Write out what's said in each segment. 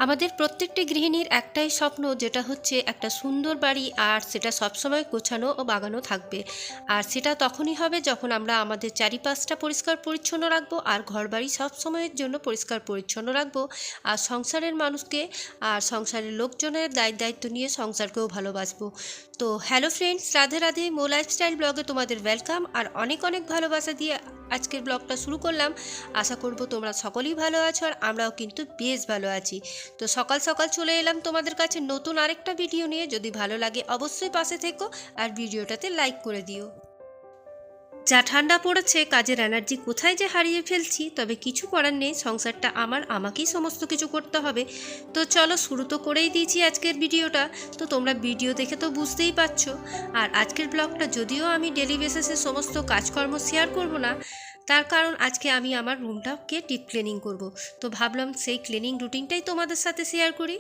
আমাদের প্রত্যেকটি গৃহিণীর একটাই স্বপ্ন, যেটা হচ্ছে একটা সুন্দর বাড়ি, আর সেটা সবসময় গোছানো ও বাগানো থাকবে। আর সেটা তখনই হবে যখন আমরা আমাদের চারিপাশটা পরিষ্কার পরিচ্ছন্ন রাখবো, আর ঘরবাড়ি সবসময়ের জন্য পরিষ্কার পরিচ্ছন্ন রাখবো, আর সংসারের মানুষকে আর সংসারের লোকজনের দায়িত্ব নিয়ে সংসারকেও ভালোবাসবো। তো হ্যালো ফ্রেন্ডস, রাধে রাধে। মো লাইফস্টাইল ব্লগে তোমাদের ওয়েলকাম, আর অনেক অনেক ভালোবাসা দিয়ে আজকের ব্লগটা শুরু করলাম। আশা করব তোমরা সকলেই ভালো আছো, আর আমরাও কিন্তু বেশ ভালো আছি। তো সকাল সকাল চলে এলাম তোমাদের কাছে নতুন আরেকটা ভিডিও নিয়ে। যদি ভালো লাগে অবশ্যই পাশে থেকো, আর ভিডিওটাতে লাইক করে দিও। যা ঠান্ডা পড়েছে, কাজের এনার্জি কোথায় যে হারিয়ে ফেলছি, তবে কিছু করার নেই, সংসারটা আমাকেই সমস্ত কিছু করতে হবে। তো চলো, শুরু তো করেই দিয়েছি আজকের ভিডিওটা। তো তোমরা ভিডিও দেখে তো বুঝতেই পারছো। আর আজকের ব্লগটা যদিও আমি ডেলি বেসিসে সমস্ত কাজকর্ম শেয়ার করব না, তার কারণ আজকে আমি আমার রুমটাকে ডিপ ক্লিনিং করব। তো ভাবলাম সেই ক্লিনিং রুটিনটাই তোমাদের সাথে শেয়ার করি।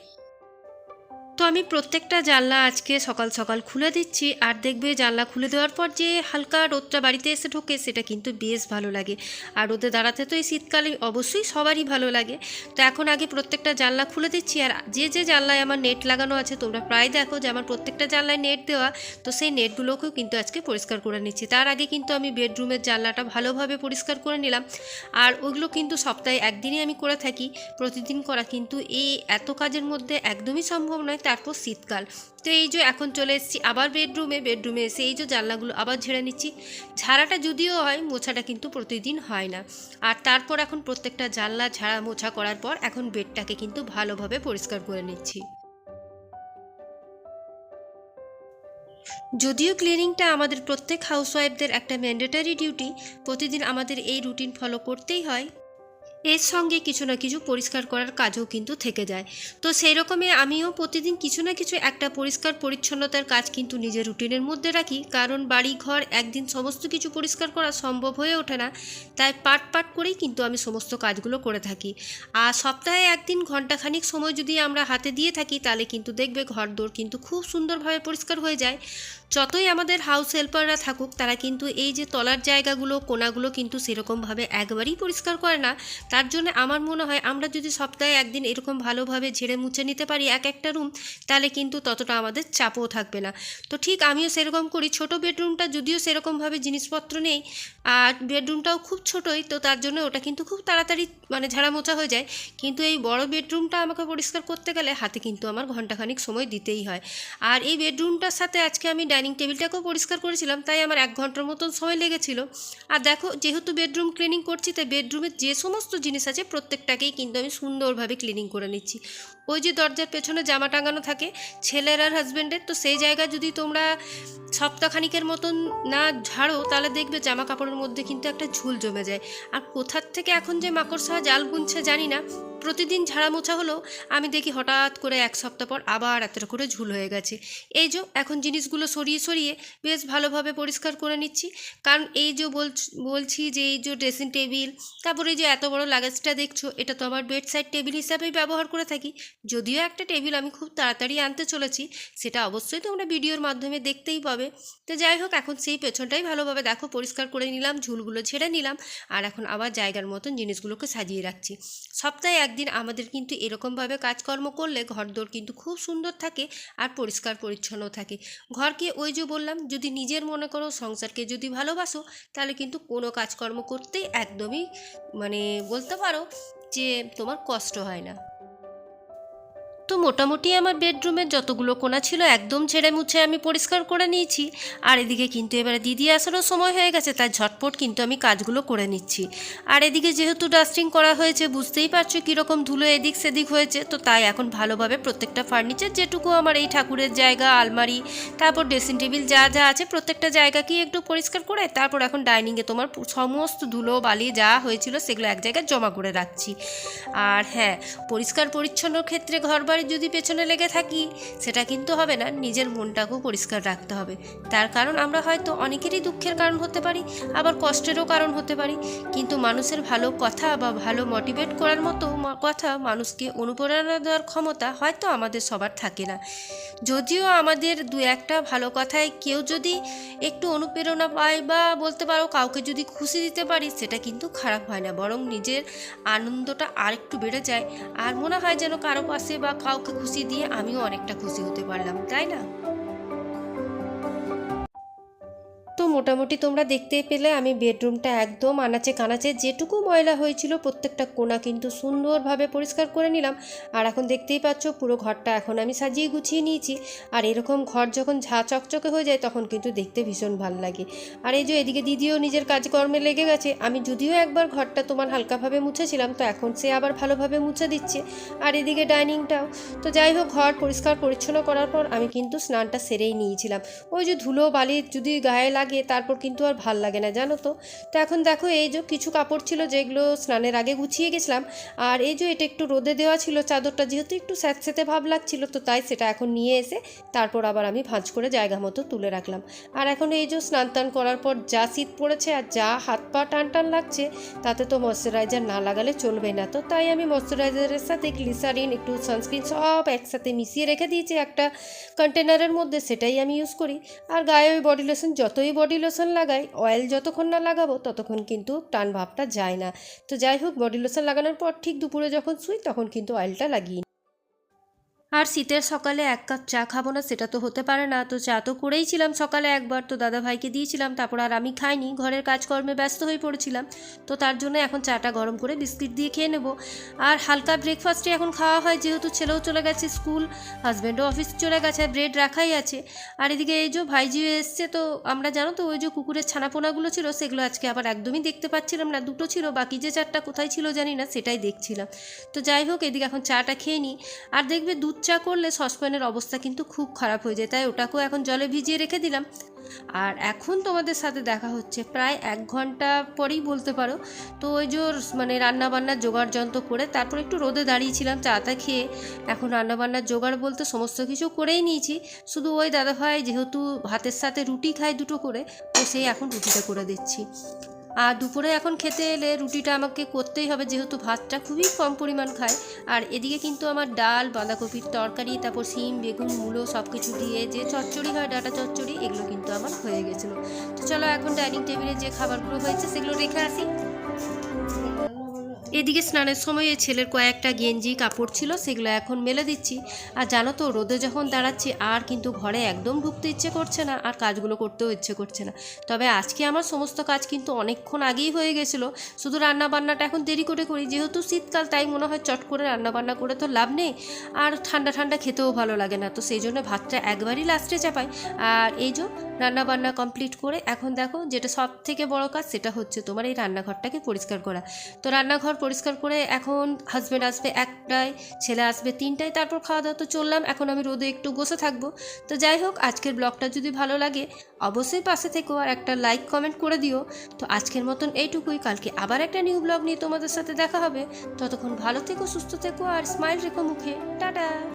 তো আমি প্রত্যেকটা জানলা আজকে সকাল সকাল খুলে দিচ্ছি, আর দেখবে জানলা খুলে দেওয়ার পর যে হালকা রোদটা বাড়িতে এসে ঢোকে, সেটা কিন্তু বেশ ভালো লাগে। আর রোদে দাঁড়াতে তো এই শীতকালে অবশ্যই সবারই ভালো লাগে। তো এখন আগে প্রত্যেকটা জানলা খুলে দিচ্ছি। আর যে জানলায় আমার নেট লাগানো আছে, তোমরা প্রায় দেখো যে আমার প্রত্যেকটা জানলায় নেট দেওয়া, তো সেই নেটগুলোকেও কিন্তু আজকে পরিষ্কার করে নিচ্ছি। তার আগে কিন্তু আমি বেডরুমের জানলাটা ভালোভাবে পরিষ্কার করে নিলাম। আর ওইগুলো কিন্তু সপ্তাহে একদিনই আমি করে থাকি, প্রতিদিন করা কিন্তু এই এত কাজের মধ্যে একদমই সম্ভব নয়। তারপর শীতকাল, তো এই যে এখন চলে এসেছি আবার বেডরুমে এসে এই যে জানলাগুলো আবার ঝেড়ে নিচ্ছি। ঝাড়াটা যদিও হয়, মোছাটা কিন্তু প্রতিদিন হয় না। আর তারপর এখন প্রত্যেকটা জানলা ঝাড়া মোছা করার পর এখন বেডটাকে কিন্তু ভালোভাবে পরিষ্কার করে নিচ্ছি। যদিও ক্লিনিংটা আমাদের প্রত্যেক হাউসওয়াইফদের একটা ম্যান্ডেটরি ডিউটি, প্রতিদিন আমাদের এই রুটিন ফলো করতেই হয়। এর সঙ্গে কিছু না কিছু পরিষ্কার করার কাজও কিন্তু থেকে যায়। তো সেই রকমই আমিও প্রতিদিন কিছু না কিছু একটা পরিষ্কার পরিচ্ছন্নতার কাজ কিন্তু নিজের রুটিনের মধ্যে রাখি, কারণ বাড়ি ঘর একদিন সমস্ত কিছু পরিষ্কার করা সম্ভব হয়ে ওঠে না। তাই পাট করেই কিন্তু আমি সমস্ত কাজগুলো করে থাকি। আর সপ্তাহে একদিন ঘন্টাখানিক সময় যদি আমরা হাতে দিয়ে থাকি, তাহলে কিন্তু দেখবে ঘরদোর কিন্তু খুব সুন্দরভাবে পরিষ্কার হয়ে যায়। যতই আমাদের হাউস হেল্পাররা থাকুক, তারা কিন্তু এই যে তলার জায়গাগুলো কোণাগুলো কিন্তু সেরকমভাবে একবারেই পরিষ্কার করে না। তার জন্য আমার মনে হয় আমরা যদি সপ্তাহে একদিন এরকম ভালোভাবে ঝেড়ে মুছে নিতে পারি এক একটা রুম, তাহলে কিন্তু ততটা আমাদের চাপও থাকবে না। তো ঠিক আমিও সেরকম করি। ছোট বেডরুমটা যদিও সেরকমভাবে জিনিসপত্র নেই, আর বেডরুমটাও খুব ছোটোই, তো তার জন্য ওটা কিন্তু খুব তাড়াতাড়ি ঝাড়া মোছা হয়ে যায়। কিন্তু এই বড় বেডরুমটা আমাকে পরিষ্কার করতে গেলে হাতে কিন্তু আমার ঘন্টাখানিক সময় দিতেই হয়। আর এই বেডরুমটার সাথে আজকে আমি ডাইনিং টেবিলটাকেও পরিষ্কার করেছিলাম, তাই আমার 1 ঘন্টার মতন সময় লেগেছিল। আর দেখো, যেহেতু বেডরুম ক্লিনিং করছি, তাই বেডরুমের যে সমস্ত জিনিস আছে প্রত্যেকটাকেই কিন্তু আমি সুন্দরভাবে ক্লিনিং করে নিচ্ছি। ওই যে দরজার পেছনে জামা টাঙানো থাকে ছেলের আর হাজব্যান্ডের, তো সেই জায়গা যদি তোমরা সপ্তাহখানিকের মতন না ঝাড়ো, তাহলে দেখবে জামা কাপড়ের মধ্যে কিন্তু একটা ঝুল জমে যায়। আর কোথার থেকে এখন যে মাকড়সা জাল বুনছে জানি না, প্রতিদিন ঝাড়া মোছা হলেও আমি দেখি হঠাৎ করে 1 সপ্তাহ পর আবার এতটা করে ঝুল হয়ে গেছে। এই যে এখন জিনিসগুলো সরিয়ে বেশ ভালোভাবে পরিষ্কার করে নিচ্ছি। কারণ এই যে বলছি যে এই যে ড্রেসিং টেবিল, তারপরে এই যে এত বড় লাগেজটা দেখছো, এটা তো আমার বেড সাইড টেবিল হিসাবেই ব্যবহার করে থাকি। যদিও একটা টেবিল আমি খুব তাড়াতাড়ি আনতে চলেছি, সেটা অবশ্যই তোমরা ভিডিওর মাধ্যমে দেখতেই পাবে। তো যাই হোক, এখন সেই পেছনটাই ভালোভাবে দেখো পরিষ্কার করে নিলাম, ঝুলগুলো ছেড়ে নিলাম, আর এখন আবার জায়গার মতন জিনিসগুলোকে সাজিয়ে রাখছি। সপ্তাহে একদিন আমাদের কিন্তু এরকমভাবে কাজকর্ম করলে ঘরদোর কিন্তু খুব সুন্দর থাকে, আর পরিষ্কার পরিচ্ছন্ন থাকে। ঘরকে ওই যে বললাম, যদি নিজের মনে করো সংসারকে যদি ভালোবাসো, তাহলে কিন্তু কোনো কাজকর্ম করতেই একদমই বলতে পারো যে তোমার কষ্ট হয় না। তো মোটামুটি আমার বেডরুমের যতগুলো কোণা ছিল একদম ঝেড়ে মুছে আমি পরিষ্কার করে নিয়েছি। আর এদিকে কিন্তু এবারে দিদি আসারও সময় হয়ে গেছে, তাই ঝটপট কিন্তু আমি কাজগুলো করে নিচ্ছি। আর এদিকে যেহেতু ডাস্টিং করা হয়েছে, বুঝতেই পারছো কীরকম ধুলো এদিক সেদিক হয়েছে, তো তাই এখন ভালোভাবে প্রত্যেকটা ফার্নিচার যেটুকু আমার এই ঠাকুরের জায়গা, আলমারি, তারপর ড্রেসিং টেবিল যা আছে প্রত্যেকটা জায়গাকেই একটু পরিষ্কার করে তারপর এখন ডাইনিংয়ে তোমার সমস্ত ধুলো বালি যা হয়েছিল সেগুলো এক জায়গায় জমা করে রাখছি। আর হ্যাঁ, পরিষ্কার পরিচ্ছন্ন ক্ষেত্রে ঘরবাড়ি কাজকর্মের যদি পেছনে লেগে থাকি সেটা কিন্তু হবে না, নিজের মনটাকেও পরিষ্কার রাখতে হবে। তার কারণ আমরা হয়তো অনেকেরই দুঃখের কারণ হতে পারি, আবার কষ্টেরও কারণ হতে পারি, কিন্তু মানুষের ভালো কথা বা ভালো মোটিভেট করার মতো কথা, মানুষকে অনুপ্রেরণা দেওয়ার ক্ষমতা হয়তো আমাদের সবার থাকে না। যদিও আমাদের দু একটা ভালো কথায় কেউ যদি একটু অনুপ্রেরণা পায় বা বলতে পারো কাউকে যদি খুশি দিতে পারি, সেটা কিন্তু খারাপ হয় না, বরং নিজের আনন্দটা আর একটু বেড়ে যায়। আর মনে হয় যেন কারো পাশে বা কাউকে খুশি দিয়ে আমিও অনেকটা খুশি হতে পারলাম, তাই না? তো মোটামুটি তোমরা দেখতেই পেলে আমি বেডরুমটা একদম আনাচে কানাচে যেটুকু ময়লা হয়েছিল প্রত্যেকটা কোণা কিন্তু সুন্দরভাবে পরিষ্কার করে নিলাম। আর এখন দেখতেই পাচ্ছ পুরো ঘরটা এখন আমি সাজিয়ে গুছিয়ে নিয়েছি। আর এরকম ঘর যখন ঝা চকচকে হয়ে যায় তখন কিন্তু দেখতে ভীষণ ভালো লাগে। আর এই যে এদিকে দিদিও নিজের কাজকর্মে লেগে গেছে। আমি যদিও একবার ঘরটা তোমার হালকাভাবে মুছেছিলাম, তো এখন সে আবার ভালোভাবে মুছে দিচ্ছে। আর এদিকে ডাইনিংটাও। তো যাই হোক, ঘর পরিষ্কার পরিচ্ছন্ন করার পর আমি কিন্তু স্নানটা সেরেই নিয়েছিলাম। ওই যে ধুলো বালি যদি গায়ে লাগে তারপর কিন্তু আর ভাল লাগে না, জানো তো। তো এখন দেখো এই যে কিছু কাপড় ছিল যেগুলো স্নানের আগে গুছিয়ে গেছিলাম, আর এই যে এটা একটু রোদে দেওয়া ছিল চাদরটা, যেহেতু একটু স্যাঁতস্যাঁতে ভাব লাগছিল, তো তাই সেটা এখন নিয়ে এসে তারপর আবার আমি ভাঁজ করে জায়গা মতো তুলে রাখলাম। আর এখন এই যে স্নান টান করার পর যা শীত পড়েছে আর যা হাত পা টান টান লাগছে, তাতে তো ময়শ্চারাইজার না লাগালে চলবে না। তো তাই আমি ময়শ্চারাইজারের সাথে গ্লিসারিন একটু সানস্ক্রিন সব একসাথে মিশিয়ে রেখে দিয়েছি একটা কন্টেনারের মধ্যে, সেটাই আমি ইউজ করি। আর গায়ে ওই বডি লোশন, যতই বডি লোশন লাগাই, অয়েল যতক্ষণ না লাগাবো ততক্ষণ কিন্তু টান ভাবটা যায় না। তো যাই হোক, বডি লোশন লাগানোর পর ঠিক দুপুরে যখন শুই তখন কিন্তু অয়েলটা লাগিয়ে। আর শীতের সকালে এক কাপ চা খাবো না সেটা তো হতে পারে না। তো চা তো করেইছিলাম সকালে একবার, তো দাদা ভাইকে দিয়েছিলাম, তারপর আর আমি খাইনি, ঘরের কাজকর্মে ব্যস্ত হয়ে পড়েছিলাম। তো তার জন্য এখন চাটা গরম করে বিস্কিট দিয়ে খেয়ে নেব। আর হালকা ব্রেকফাস্টে এখন খাওয়া হয়, যেহেতু ছেলেও চলে গেছে স্কুল, হাজব্যান্ডও অফিস চলে গেছে, ব্রেড রাখাই আছে। আর এদিকে এই যে ভাইজিও এসছে। তো আমরা জানো তো ওই যে কুকুরের ছানাপোনাগুলো ছিল সেগুলো আজকে আবার একদমই দেখতে পাচ্ছিলাম না, দুটো ছিল, বাকি যে চারটা কোথায় ছিল জানি না, সেটাই দেখছিলাম। তো যাই হোক, এদিকে এখন চাটা খেয়ে নিই। আর দেখবে দুধ চা করলে সসপ্যানের অবস্থা কিন্তু খুব খারাপ হয়ে যায়, তাই ওটাকেও এখন জলে ভিজিয়ে রেখে দিলাম। আর এখন তোমাদের সাথে দেখা হচ্ছে প্রায় 1 ঘন্টা পরেই বলতে পারো। তো ওই যে মানে রান্নাবান্নার জোগাড় যন্ত্র করে তারপর একটু রোদে দাঁড়িয়েছিলাম চাটা খেয়ে। এখন রান্নাবান্নার জোগাড় বলতে সমস্ত কিছু করেই নিয়েছি, শুধু ওই দাদাভাই যেহেতু ভাতের সাথে রুটি খায় দুটো করে, তো সেই এখন রুটিটা করে দিচ্ছি। আর দুপুরে এখন খেতে এলে রুটিটা আমাকে করতেই হবে, যেহেতু ভাতটা খুবই কম পরিমাণ খায়। আর এদিকে কিন্তু আমার ডাল, বাঁধাকপির তরকারি, তারপর শিম, বেগুন, মূলো সব কিছু দিয়ে যে চচ্চড়ি হয়, ডাটা চচ্চড়ি, এগুলো কিন্তু আমার হয়ে গেছিলো। তো চলো এখন ডাইনিং টেবিলে যে খাবারগুলো হয়েছে সেগুলো রেখে আসি। এদিকে স্নানের সময় এই ছেলের কয়েকটা গেঞ্জি কাপড় ছিল, সেগুলো এখন মেলে দিচ্ছি। আর জানো তো, রোদে যখন দাঁড়াচ্ছি আর কিন্তু ঘরে একদম ঢুকতে ইচ্ছে করছে না, আর কাজগুলো করতেও ইচ্ছে করছে না। তবে আজকে আমার সমস্ত কাজ কিন্তু অনেকক্ষণ আগেই হয়ে গেছিলো, শুধু রান্নাবান্নাটা এখন দেরি করে করি, যেহেতু শীতকাল, তাই মনে হয় চট করে রান্নাবান্না করে তো লাভ নেই, আর ঠান্ডা ঠান্ডা খেতেও ভালো লাগে না, তো সেই জন্য ভাতটা একবারই লাস্টে চাপাই। আর এই যে রান্নাবান্না কমপ্লিট করে এখন দেখো যেটা সব থেকে বড় কাজ, সেটা হচ্ছে তোমার এই রান্নাঘরটাকে পরিষ্কার করা। তো রান্নাঘর পরিষ্কার করে এখন হাজব্যান্ড আসবে 1টায়, ছেলে আসবে 3টায়, তারপর খাওয়া দাওয়া। তো চললাম, এখন আমি রোদে একটু বসে থাকবো। তো যাই হোক, আজকের ব্লগটা যদি ভালো লাগে অবশ্যই পাশে থেকো আর একটা লাইক কমেন্ট করে দিও। তো আজকের মতন এইটুকুই, কালকে আবার একটা নিউ ব্লগ নিয়ে তোমাদের সাথে দেখা হবে। ততক্ষণ ভালো থেকো, সুস্থ থেকো আর স্মাইল রেখো মুখে। টাটা।